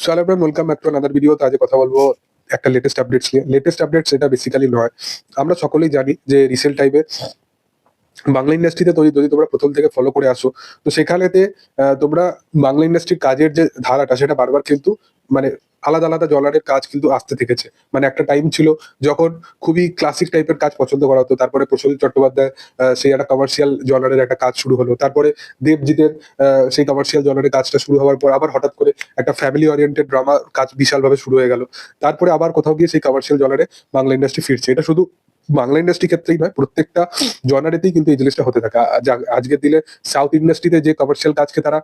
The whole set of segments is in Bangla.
So hello everyone, welcome back to another video. তো আজ কথা বলবো একটা লেটেস্ট আপডেটস নিয়ে। লেটেস্ট আপডেটস এটা বেসিক্যালি নয়, আমরা সকলেই জানি যে রিসেন্ট টাইমে বাংলা ইন্ডাস্ট্রিতে যদি তোমরা প্রথম থেকে ফলো করে আসো, তো সেখানেতে তোমরা বাংলা ইন্ডাস্ট্রির কাজের যে ধারাটা সেটা বারবার কিন্তু মানে আলাদা আলাদা জনারের কাজ কিন্তু আসতে থেকেছে। মানে একটা টাইম ছিল যখন খুবই ক্লাসিক টাইপের কাজ পছন্দ করা হতো, তারপরে প্রসেনজিৎ চট্টোপাধ্যায় সেই একটা কমার্শিয়াল জনারের একটা কাজ শুরু হলো, তারপরে দেবজিতের সেই কমার্শিয়াল জনারের কাজটা শুরু হওয়ার পর আবার হঠাৎ করে একটা ফ্যামিলি ওরিয়েন্টেড ড্রামা কাজ বিশালভাবে শুরু হয়ে গেল। তারপরে আবার কোথাও গিয়ে সেই কমার্শিয়াল জনারে বাংলা ইন্ডাস্ট্রি ফিরছে। এটা শুধু বাংলা ইন্ডাস্ট্রি ক্ষেত্রেই নয়, প্রত্যেকটা জনারেতেই কিন্তু এই জিনিসটা হতে থাকে। আজকের দিনে সাউথ ইন্ডাস্ট্রিতে যে কমার্শিয়াল কাজকে তারা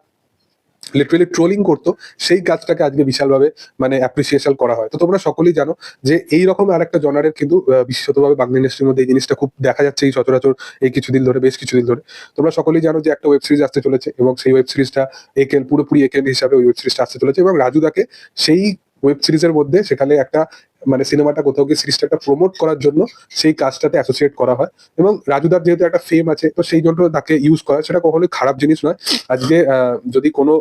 লিটারালি ট্রোলিং করতো, সেই কাজটাকে আজকে বিশালভাবে মানে অ্যাপ্রিসিয়েশন করা হয়। তো তোমরা সকলেই জানো যে এইরকম আরেকটা জনারের কিন্তু বিশেষতভাবে বাংলা ইন্ডাস্ট্রির মধ্যে এই জিনিসটা খুব দেখা যাচ্ছে এই সচরাচর এই কিছুদিন ধরে, বেশ কিছুদিন ধরে। তোমরা সকলেই জানো যে একটা ওয়েব সিরিজ আসতে চলেছে এবং সেই ওয়েব সিরিজটা একেন পুরোপুরি একেন হিসাবে ওই ওয়েব সিরিজটা আসতে চলেছে এবং রাজুদাকে সেই ওয়েব সিরিজের মধ্যে সেখানে একটা মানে সিনেমাটা কোথাও গিয়ে সিরিজটাকে প্রমোট করার জন্য সেই কাজটাতে অ্যাসোসিয়েট করা হয়। এবং রাজুদার যেহেতু একটা ফেম আছে, তো সেই জন্য তাকে ইউজ করা সেটা কখনোই খারাপ জিনিস নয়। আজকে যদি কোনো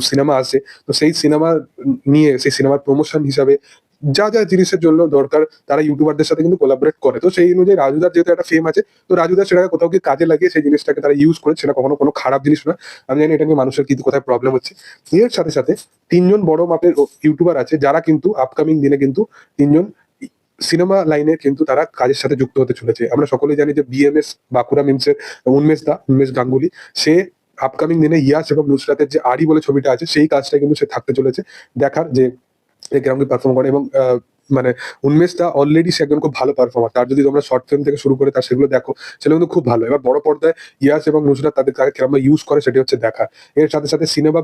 সিনেমা আসে, তো সেই সিনেমা নিয়ে সেই সিনেমার প্রমোশন হিসাবে যা যা জিনিসের জন্য দরকার তারা ইউটিউবারদের সাথে কিন্তু কোলাবরেট করে। তো সেই অনুযায়ী রাজুদার যেহেতু একটা ফেম আছে, তো রাজুদার সেটাকে কোথাও গিয়ে কাজে লাগিয়ে সেই জিনিসটাকে তারা ইউজ করে, সেটা কখনো কোনো খারাপ জিনিস নয়। আমি জানি এটা নিয়ে মানুষের কিন্তু কোথায় প্রবলেম হচ্ছে। এর সাথে সাথে তিনজন বড় মাপের ইউটিউবার আছে যারা কিন্তু আপকামিং দিনে কিন্তু তিনজন সিনেমা লাইনে কিন্তু তারা কাজের সাথে যুক্ত হতে চলেছে। আমরা সকলেই জানি যে বিএমএস বাঁকুড়া মিমসের উন্মেষ গাঙ্গুলি, সে আপকামিং দিনে ইয়াস এবং নুসরাতের যে আড়ি বলে ছবিটা আছে সেই কাজটা কিন্তু সে থাকতে চলেছে। দেখার যে কিরকম পারফর্ম করে এবং মানে উন্মেষটা অলরেডি সে একজন খুব ভালো পারফর্মার। তার যদি তোমরা শর্ট ফিল্ম থেকে শুরু করে তার সেগুলো দেখো, সেগুলো কিন্তু খুব ভালো। এবার বড় পর্দায় ইয়াস এবং নুসরাত তাদের তাকে কিরকম ইউজ করে সেটি হচ্ছে দেখা। এর সাথে সাথে সিনেমা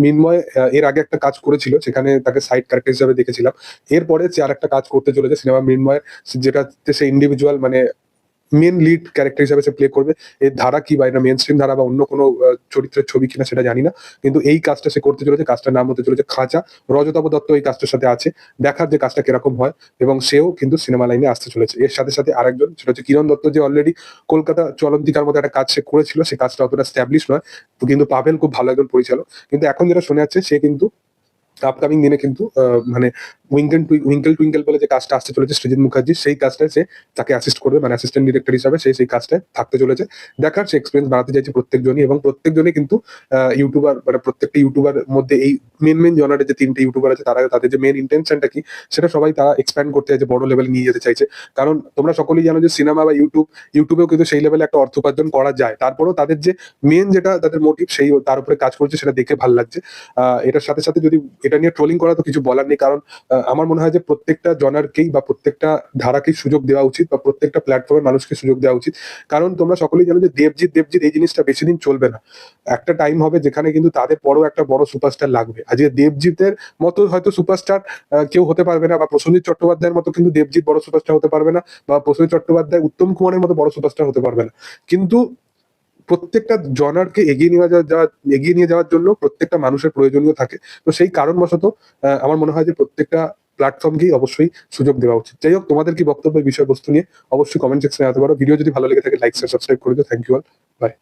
মিনময় এর আগে একটা কাজ করেছিল, সেখানে তাকে সাইড ক্যারেক্টার হিসেবে দেখেছিলাম। এরপরে সে আর একটা কাজ করতে চলেছে সিনেমা মিনময়, যেটাতে সে ইন্ডিভিজুয়াল মানে মেন লিড ক্যারেক্টার হিসেবে সে প্লে করবে। এর ধারা কি বা এটা মেন স্ট্রিম ধারা বা অন্য কোনো চরিত্রের ছবি কিনা সেটা জানি না, কিন্তু এই কাজটা সে করতে চলেছে। কাজটার নাম হতে চলেছে খাঁচা। রজতাভ দত্ত এই কাজটার সাথে আছে, দেখার যে কাজটা কিরকম হয়। এবং সেও কিন্তু সিনেমা লাইনে আসতে চলেছে। এর সাথে সাথে আরেকজন, সেটা হচ্ছে কিরণ দত্ত, যে অলরেডি কলকাতা চলন্তিকার মতো একটা কাজ সে করেছিল, সে কাজটা অতটা স্ট্যাবলিশ নয়, কিন্তু পাভেল খুব ভালো একজন পরিচালক। কিন্তু এখন যেটা শোনা যাচ্ছে সে কিন্তু আপকামিং দিনে কিন্তু মানে উইঙ্কেল টুইঙ্কেল বলে যে কাজটা আসতে চলেছে সৃজিত মুখার্জি, সেই কাজটায় সে তাকে অ্যাসিস্ট করবে, মানে অ্যাসিস্ট্যান্ট ডিরেক্টর হিসাবে সে সেই কাজটায় থাকতে চলেছে। দেখার সে এক্সপিরিয়েন্স বাড়াতে চাইছে প্রত্যেকজনই, এবং প্রত্যেকজনই কিন্তু ইউটিউবার মানে প্রত্যেকটা ইউটিউবার মধ্যে এই মেন জনারের যে তিনটে ইউটিউবার আছে তারা তাদের যে মেন ইন্টেনশনটা কি সেটা সবাই তারা এক্সপ্যান্ড করতে চাইছে, বড় লেভেলে নিয়ে যেতে চাইছে। কারণ তোমরা সকলেই জানো যে সিনেমা বা ইউটিউবেও কিন্তু সেই লেভেলে একটা অর্থ উপার্জন করা যায়। তারপরেও তাদের যে মেন যেটা তাদের মোটিভ সেই তার উপরে কাজ করছে, সেটা দেখে ভালো লাগছে। এটার সাথে সাথে যদি এটা নিয়ে ট্রোলিং করা তো কিছু বলার নেই, কারণ আমার মনে হয় যে প্রত্যেকটা জনারকেই বা প্রত্যেকটা ধারাকেই সুযোগ দেওয়া উচিত, বা প্রত্যেকটা প্ল্যাটফর্মের মানুষকে সুযোগ দেওয়া উচিত। কারণ তোমরা সকলেই জানো যে দেবজিৎ এই জিনিসটা বেশি দিন চলবে না। একটা টাইম হবে যেখানে কিন্তু তাদের পরও একটা বড় সুপারস্টার লাগবে। আজকে দেবজিতের মতো হয়তো সুপারস্টার কেউ হতে পারবে না, বা প্রসেনজিৎ চট্টোপাধ্যায়ের মতো কিন্তু দেবজিৎ বড় সুপারস্টার হতে পারবে না, বা প্রসেনজিৎ চট্টোপাধ্যায় উত্তম কুমারের মতো বড় সুপারস্টার হতে পারবে না। কিন্তু প্রত্যেকটা জনারকে এগিয়ে নিয়ে যাওয়ার জন্য প্রত্যেকটা মানুষের প্রয়োজনীয় থাকে। তো সেই কারণবশত আমার মনে হয় যে প্রত্যেকটা প্ল্যাটফর্মকেই অবশ্যই সুযোগ দেওয়া উচিত। যাই হোক, তোমাদের কি বক্তব্য এই বিষয়বস্তু নিয়ে অবশ্যই কমেন্ট সেকশনে জানাতে পারো। ভিডিও যদি ভালো লেগে থাকে লাইক শেয়ার সাবস্ক্রাইব করে দিও। Thank you all, by.